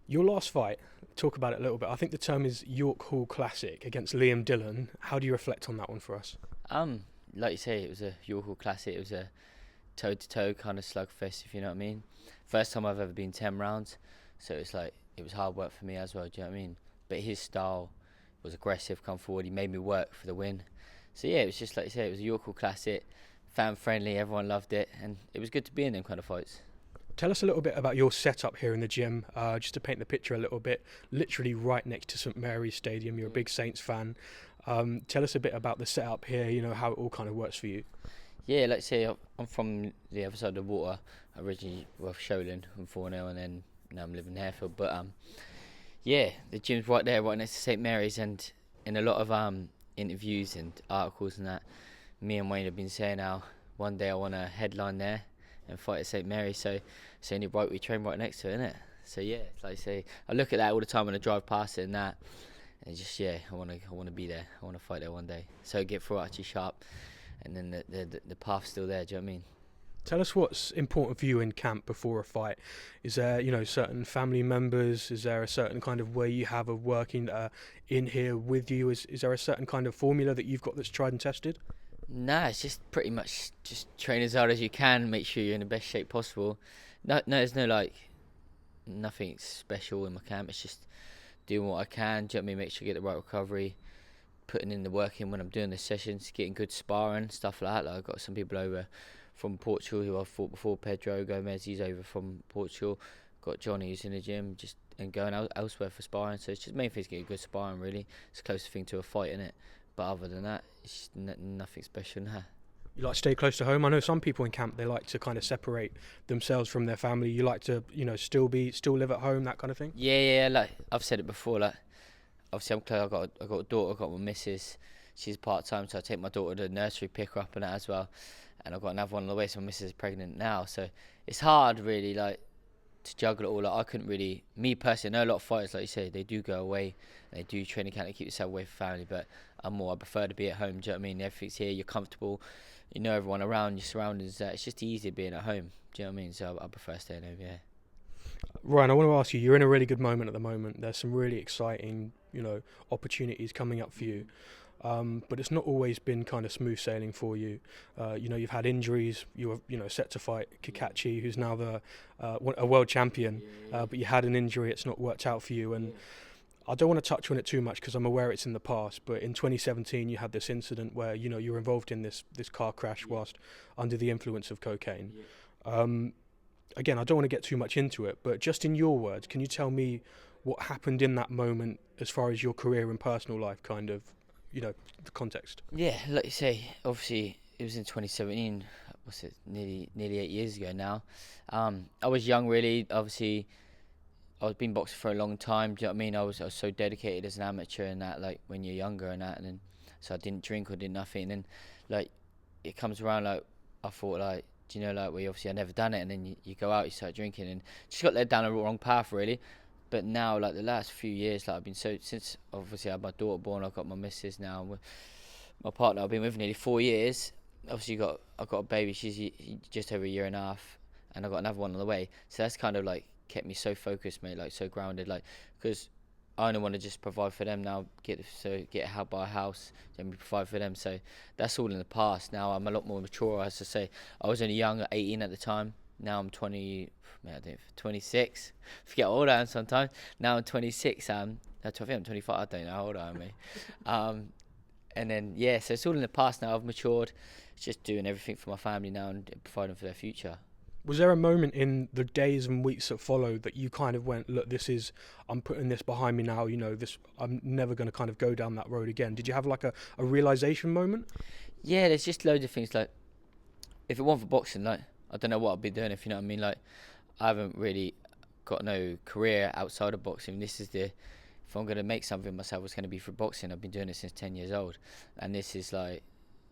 Your last fight, talk about it a little bit. I think the term is York Hall Classic against Liam Dillon. How do you reflect on that one for us? Um, like you say, it was a York Classic. It was a toe-to-toe kind of slugfest, if you know what I mean. First time I've ever been 10 rounds, so it's like it was hard work for me as well. Do you know what I mean? But his style was aggressive, come forward. He made me work for the win. So yeah, it was just like you say, it was a York Classic, fan friendly. Everyone loved it, and it was good to be in them kind of fights. Tell us a little bit about your setup here in the gym, just to paint the picture a little bit. Literally right next to St Mary's Stadium. You're a big Saints fan. Tell us a bit about the setup here. You know how it all kind of works for you. Yeah, like I say, I'm from the other side of the water. Originally, well, Sholing from 4-0, and then now I'm living in Harefield. But yeah, the gym's right there, right next to St Mary's, and in a lot of interviews and articles and that, me and Wayne have been saying how one day I want to headline there and fight at St Mary's. So it's only right we train right next to it, innit? So yeah, like I say, I look at that all the time when I drive past it and that, and just yeah, I want to be there. I want to fight there one day. So get through Archie Sharp, and then the path's still there. Do you know what I mean? Tell us what's important for you in camp before a fight. Is there, certain family members? Is there a certain kind of way you have of working in here with you? Is there a certain kind of formula that you've got that's tried and tested? Nah, it's just pretty much just train as hard as you can. Make sure you're in the best shape possible. No, there's no like nothing special in my camp. It's just doing what I can. Do you know what I mean? Make sure I get the right recovery, putting in the work in when I'm doing the sessions, getting good sparring, stuff like that. Like I've got some people over from Portugal who I've fought before. Pedro Gomez, he's over from Portugal. Got Johnny who's in the gym, just and going elsewhere for sparring. So it's just main thing is getting good sparring. Really, it's the closest thing to a fight, innit? But other than that, it's nothing special now. You like to stay close to home. I know some people in camp, they like to kind of separate themselves from their family. You like to, still live at home, that kind of thing. Yeah. Like I've said it before. Like obviously, I'm close. I got a daughter. I got my missus. She's part time, so I take my daughter to the nursery, pick her up and that as well. And I've got another one on the way. So my missus is pregnant now. So it's hard, really, like to juggle it all. Like I couldn't really, me personally. I know a lot of fighters, like you say, they do go away. They do training camp to keep yourself away from family. But I prefer to be at home. Do you know what I mean? Everything's here. You're comfortable. You know everyone around. Your surroundings. It's just easier being at home. Do you know what I mean? So I prefer staying over here. Ryan, I want to ask you, you're in a really good moment at the moment. There's some really exciting, opportunities coming up for you. But it's not always been kind of smooth sailing for you. You've had injuries. You were, set to fight Kakachi, who's now a world champion. But you had an injury. It's not worked out for you. And I don't want to touch on it too much because I'm aware it's in the past. But in 2017, you had this incident where you were involved in this car crash whilst under the influence of cocaine. Again, I don't want to get too much into it, but just in your words, can you tell me what happened in that moment as far as your career and personal life, kind of, the context? Yeah, like you say, obviously it was in 2017. What's it? Nearly 8 years ago now. I was young, really. Obviously, I was been boxing for a long time. Do you know what I mean? I was so dedicated as an amateur and that, like when you're younger and that, and then so I didn't drink or did nothing. And then, like, it comes around like I thought like. Do you know, like, where obviously I never done it, and then you go out, you start drinking, and just got led down a wrong path, really. But now, like, the last few years, like, I've been since obviously I had my daughter born, I've got my missus now, my partner I've been with nearly 4 years. Obviously, I've got a baby, she's just over a year and a half, and I've got another one on the way. So that's kind of, like, kept me so focused, mate, like, so grounded, like, because I only want to just provide for them now, get help buy a house, and provide for them. So that's all in the past. Now I'm a lot more mature. As I say, I was only young, at 18 at the time. Now I'm 20, man, I think 26. Forget how old I am sometimes. Now I'm 26. I think I'm 25. I don't know how old I am, mate. And then yeah, so it's all in the past now. I've matured. It's just doing everything for my family now and providing for their future. Was there a moment in the days and weeks that followed that you kind of went, look, I'm putting this behind me now, I'm never going to kind of go down that road again? Did you have like a realization moment? Yeah, there's just loads of things. Like, if it weren't for boxing, like, I don't know what I'd be doing, if you know what I mean. Like, I haven't really got no career outside of boxing. If I'm going to make something of myself, it's going to be for boxing. I've been doing it since 10 years old. And this is like,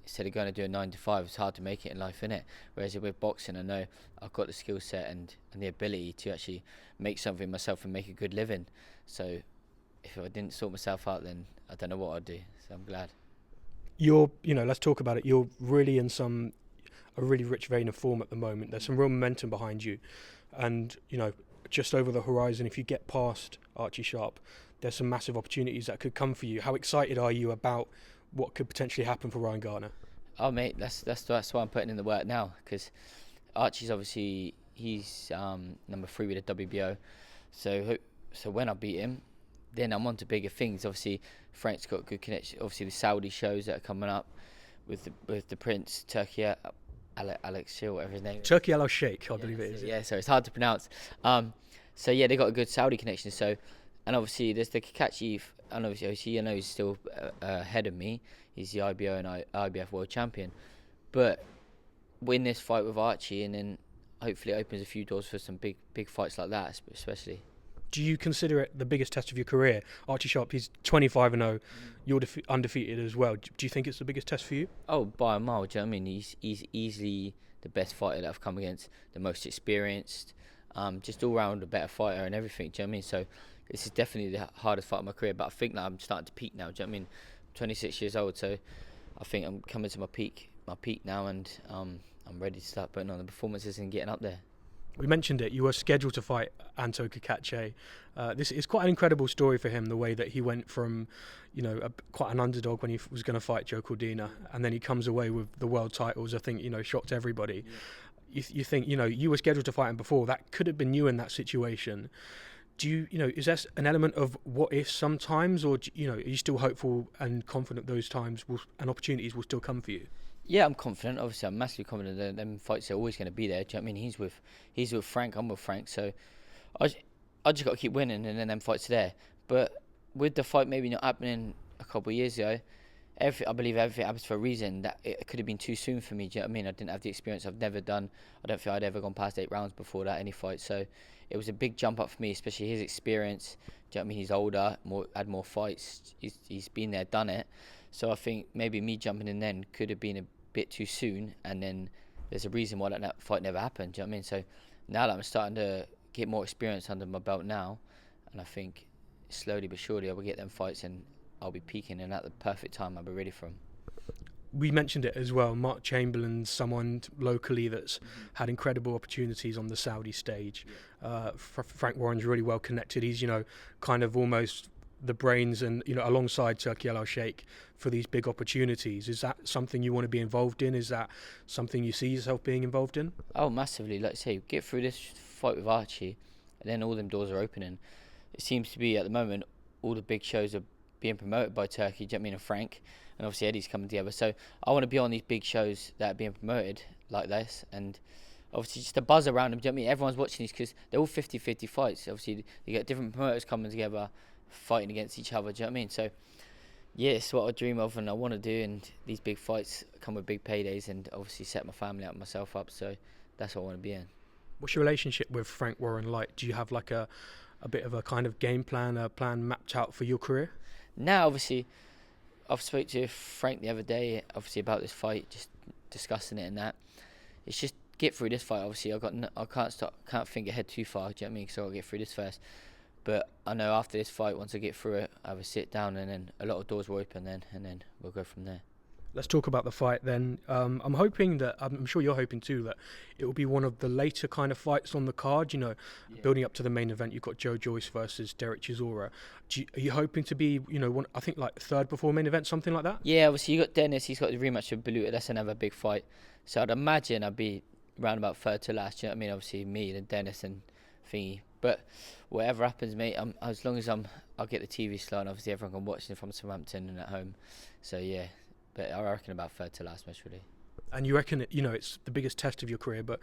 instead of going to do a 9 to 5, it's hard to make it in life, innit? Whereas with boxing, I know I've got the skill set and the ability to actually make something myself and make a good living. So if I didn't sort myself out, then I don't know what I'd do. So I'm glad. Let's talk about it. You're really in a really rich vein of form at the moment. There's some real momentum behind you. And, just over the horizon, if you get past Archie Sharp, there's some massive opportunities that could come for you. How excited are you about what could potentially happen for Ryan Garner? Oh mate, that's why I'm putting in the work now, because Archie's obviously he's number 3 with the WBO, so when I beat him, then I'm on to bigger things. Obviously, Frank's got good connection. Obviously, the Saudi shows that are coming up with the Prince, Turkey, Alex Shield, whatever his name is. Turkey Al Sheikh, I believe it is. Yeah, so it's hard to pronounce. So yeah, they got a good Saudi connection. So, and obviously there's the Kakachi, and obviously I know he's still ahead of me. He's the IBO and IBF world champion. But win this fight with Archie, and then hopefully it opens a few doors for some big fights like that, especially. Do you consider it the biggest test of your career? Archie Sharp, he's 25-0. You're undefeated as well. Do you think it's the biggest test for you? Oh, by a mile. Do you know what I mean? He's easily the best fighter that I've come against, the most experienced, just all round a better fighter and everything. Do you know what I mean? So this is definitely the hardest fight of my career. But I think that I'm starting to peak now. Do you know what I mean? 26 years old, so I think I'm coming to my peak now, and I'm ready to start putting on the performances and getting up there. We mentioned it. You were scheduled to fight Anto Kakache. This is quite an incredible story for him, the way that he went from, quite an underdog when he was going to fight Joe Cordina, and then he comes away with the world titles. I think, shocked everybody. Yeah. You think, you were scheduled to fight him before. That could have been you in that situation. Do you, is there an element of what if sometimes, or, are you still hopeful and confident those times and opportunities will still come for you? Yeah, I'm confident. Obviously, I'm massively confident that them fights are always going to be there. Do you know what I mean? He's with Frank, I'm with Frank, so I just got to keep winning, and then them fights are there. But with the fight maybe not happening a couple of years ago, I believe everything happens for a reason. That it could have been too soon for me. Do you know what I mean? I didn't have the experience. I've never done. I don't think I'd ever gone past 8 rounds before that any fight. So it was a big jump up for me, especially his experience. Do you know what I mean? He's older, had more fights. He's been there, done it. So I think maybe me jumping in then could have been a bit too soon, and then there's a reason why that fight never happened. Do you know what I mean? So now that I'm starting to get more experience under my belt now, and I think slowly but surely I will get them fights and I'll be peaking, and at the perfect time I'll be ready for them. We mentioned it as well. Mark Chamberlain's someone locally that's had incredible opportunities on the Saudi stage. Frank Warren's really well connected. He's, kind of almost the brains and, alongside Turkey Al Sheikh for these big opportunities. Is that something you want to be involved in? Is that something you see yourself being involved in? Oh, massively. Like I say, get through this fight with Archie, and then all them doors are opening. It seems to be, at the moment, all the big shows are being promoted by Turkey, do you know what I mean, and Frank, and obviously Eddie's coming together. So I want to be on these big shows that are being promoted like this, and obviously just the buzz around them. Do you know what I mean? Everyone's watching these because they're all 50-50 fights. Obviously, you get different promoters coming together, fighting against each other. Do you know what I mean? So yeah, it's what I dream of and I want to do. And these big fights come with big paydays, and obviously set my family up, myself up. So that's what I want to be in. What's your relationship with Frank Warren like? Do you have like a bit of a kind of game plan, a plan mapped out for your career? Now, obviously, I've spoke to Frank the other day, obviously about this fight, just discussing it and that. It's just get through this fight. Obviously, I can't think ahead too far. Do you know what I mean? So I'll get through this first. But I know after this fight, once I get through it, I have a sit down, and then a lot of doors will open then, and then we'll go from there. Let's talk about the fight then. I'm hoping that, I'm sure you're hoping too, that it will be one of the later kind of fights on the card. Building up to the main event, you've got Joe Joyce versus Derek Chisora. Are you hoping to be, one, I think like third before main event, something like that? Yeah, obviously you got Dennis, he's got the rematch with Baluta. That's another big fight. So I'd imagine I'd be round about third to last. You know what I mean? Obviously me and Dennis and Thingy. But whatever happens, mate, as long as I'll get the TV slot, and obviously everyone can watch it from Southampton and at home. So yeah. But I reckon about third to last, most really. And you reckon it's the biggest test of your career, but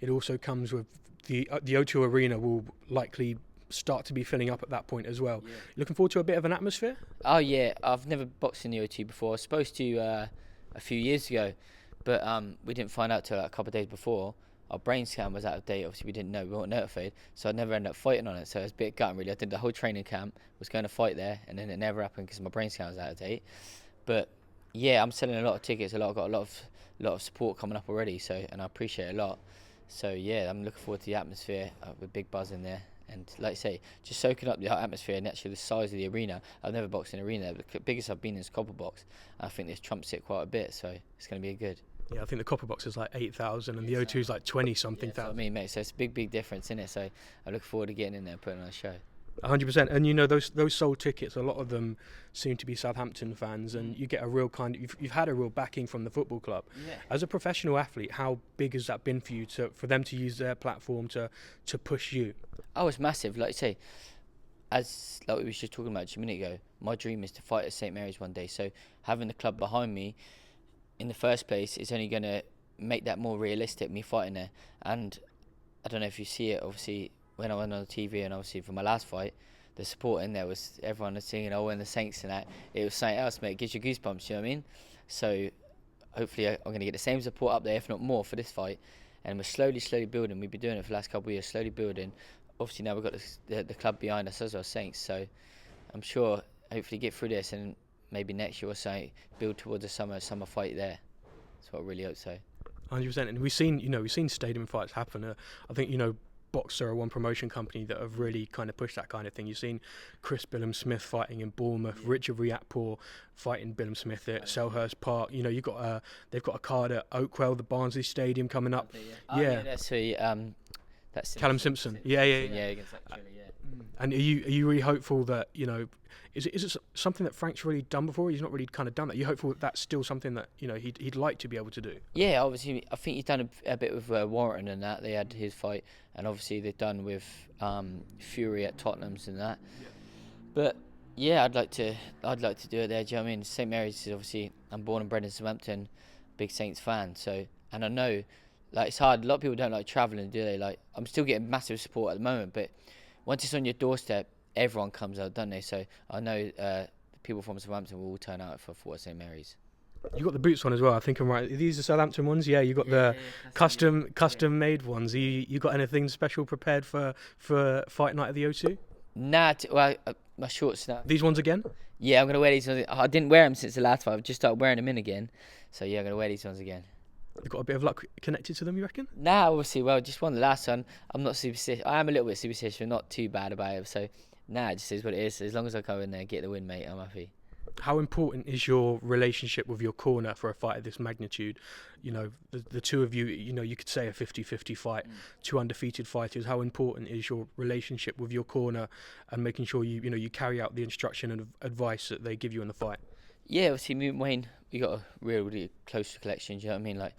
it also comes with the O2 Arena will likely start to be filling up at that point as well. Yeah. Looking forward to a bit of an atmosphere? Oh yeah, I've never boxed in the O2 before. I was supposed to a few years ago, but we didn't find out till a couple of days before. Our brain scan was out of date. Obviously we didn't know, we weren't notified, so I never ended up fighting on it. So it was a bit gutting really. I did the whole training camp, was going to fight there, and then it never happened because my brain scan was out of date. But yeah, I'm selling a lot of tickets. Got a lot of support coming up already. So, and I appreciate it a lot. So yeah, I'm looking forward to the atmosphere with big buzz in there. And like I say, just soaking up the atmosphere and actually the size of the arena. I've never boxed in an arena. The biggest I've been is Copper Box. I think this trumps it quite a bit. So it's going to be good. Yeah, I think the Copper Box is like 8,000 and the O2 is like 20 something That's what I thousand. mean, mate. So it's a big difference in it. So I look forward to getting in there and putting on a show. 100%. And you know, those sold tickets, a lot of them seem to be Southampton fans, and you get a real kind of, you've had a real backing from the football club. Yeah. As a professional athlete, how big has that been for you for them to use their platform to push you? Oh, it's massive. Like I say, as like we were just talking about just a minute ago, my dream is to fight at St Mary's one day. So having the club behind me, in the first place, is only going to make that more realistic. Me fighting there, and I don't know if you see it. Obviously, when I went on the TV and obviously for my last fight, the support in there was everyone was singing "Oh, and the Saints" and that. It was something else, mate. It gives you goosebumps. You know what I mean? So hopefully, I'm going to get the same support up there, if not more, for this fight. And we're slowly building. We've been doing it for the last couple of years, slowly building. Obviously now we've got the club behind us as well, Saints. So I'm sure hopefully get through this and maybe next year or so build towards a summer fight there. That's what I really hope so. 100%. And we've seen stadium fights happen. I think Boxer are one promotion company that have really kind of pushed that kind of thing. You've seen Chris Billam-Smith fighting in Bournemouth, Richard Riakporhe fighting Billam-Smith at Selhurst Park. You know, they've got a card at Oakwell, the Barnsley Stadium coming up. Yeah, that's Callum Simpson. Yeah, against that Chile, yeah. And are you really hopeful that, is it something that Frank's really done before? He's not really kind of done that. Are you hopeful that that's still something that he'd like to be able to do? Yeah, obviously, I think he's done a bit with Warrington and that. They had his fight, and obviously they've done with Fury at Tottenham's and that. Yeah. But yeah, I'd like to do it there. Do you know what I mean? St Mary's is obviously, I'm born and bred in Southampton, big Saints fan. So, and I know, like, it's hard. A lot of people don't like travelling, do they? Like, I'm still getting massive support at the moment, but once it's on your doorstep, everyone comes out, don't they? So I know people from Southampton will all turn out for St Mary's. You got the boots on as well. I think I'm right. Are these the Southampton ones? Yeah, you got the custom made ones. You got anything special prepared for fight night at the O2? Nah, my shorts now. These ones again? Yeah, I'm gonna wear these ones. I didn't wear them since the last fight. I've just started wearing them in again. So yeah, I'm gonna wear these ones again. You've got a bit of luck connected to them, you reckon? Nah, obviously, well, just won the last one. I'm not superstitious. I am a little bit superstitious, but not too bad about it. So, nah, it just is what it is. As long as I come in there and get the win, mate, I'm happy. How important is your relationship with your corner for a fight of this magnitude? You know, the two of you, you could say a 50-50 fight, two undefeated fighters. How important is your relationship with your corner and making sure you carry out the instruction and advice that they give you in the fight? Yeah, obviously, me and Wayne, we got a really close connection. Do you know what I mean? Like,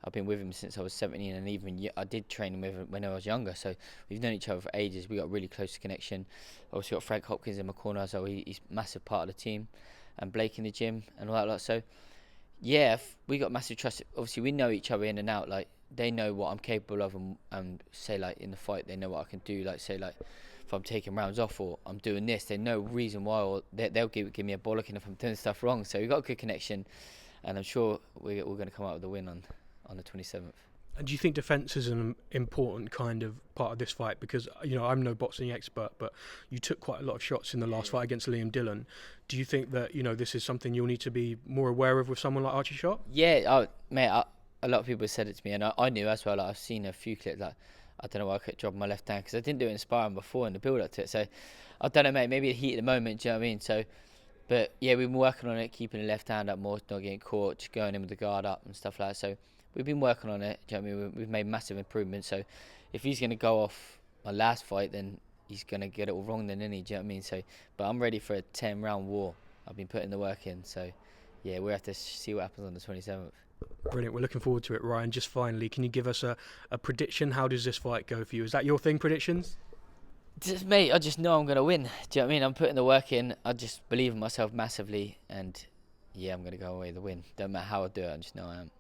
I've been with him since I was 17, and even I did train with him when I was younger. So we've known each other for ages. We got a really close connection. Obviously, got Frank Hopkins in my corner, so he's a massive part of the team, and Blake in the gym and all that lot. So yeah, we got massive trust. Obviously, we know each other in and out. Like, they know what I'm capable of, and say, like, in the fight, they know what I can do. Like, say, like, if I'm taking rounds off or I'm doing this, they know reason why, or they'll give me a bollocking if I'm doing stuff wrong. So we've got a good connection, and I'm sure we're going to come out with a win on the 27th. And do you think defence is an important kind of part of this fight? Because, I'm no boxing expert, but you took quite a lot of shots in the last fight against Liam Dillon. Do you think that, this is something you'll need to be more aware of with someone like Archie Sharp? Yeah, mate, a lot of people said it to me, and I knew as well. Like, I've seen a few clips, like, I don't know why I kept dropping my left hand, because I didn't do it in sparring before in the build-up to it. So, I don't know, mate, maybe the heat of the moment, do you know what I mean? So, but yeah, we've been working on it, keeping the left hand up more, not getting caught, just going in with the guard up and stuff like that. So, we've been working on it, do you know what I mean? We've made massive improvements. So, if he's going to go off my last fight, then he's going to get it all wrong then, isn't he? Do you know what I mean? So, but I'm ready for a 10-round war. I've been putting the work in. So, yeah, we'll have to see what happens on the 27th. Brilliant. We're looking forward to it, Ryan. Just finally, can you give us a prediction? How does this fight go for you? Is that your thing, predictions? Mate, I just know I'm going to win. Do you know what I mean? I'm putting the work in. I just believe in myself massively. And, yeah, I'm going to go away with the win. Don't matter how I do it, I just know I am.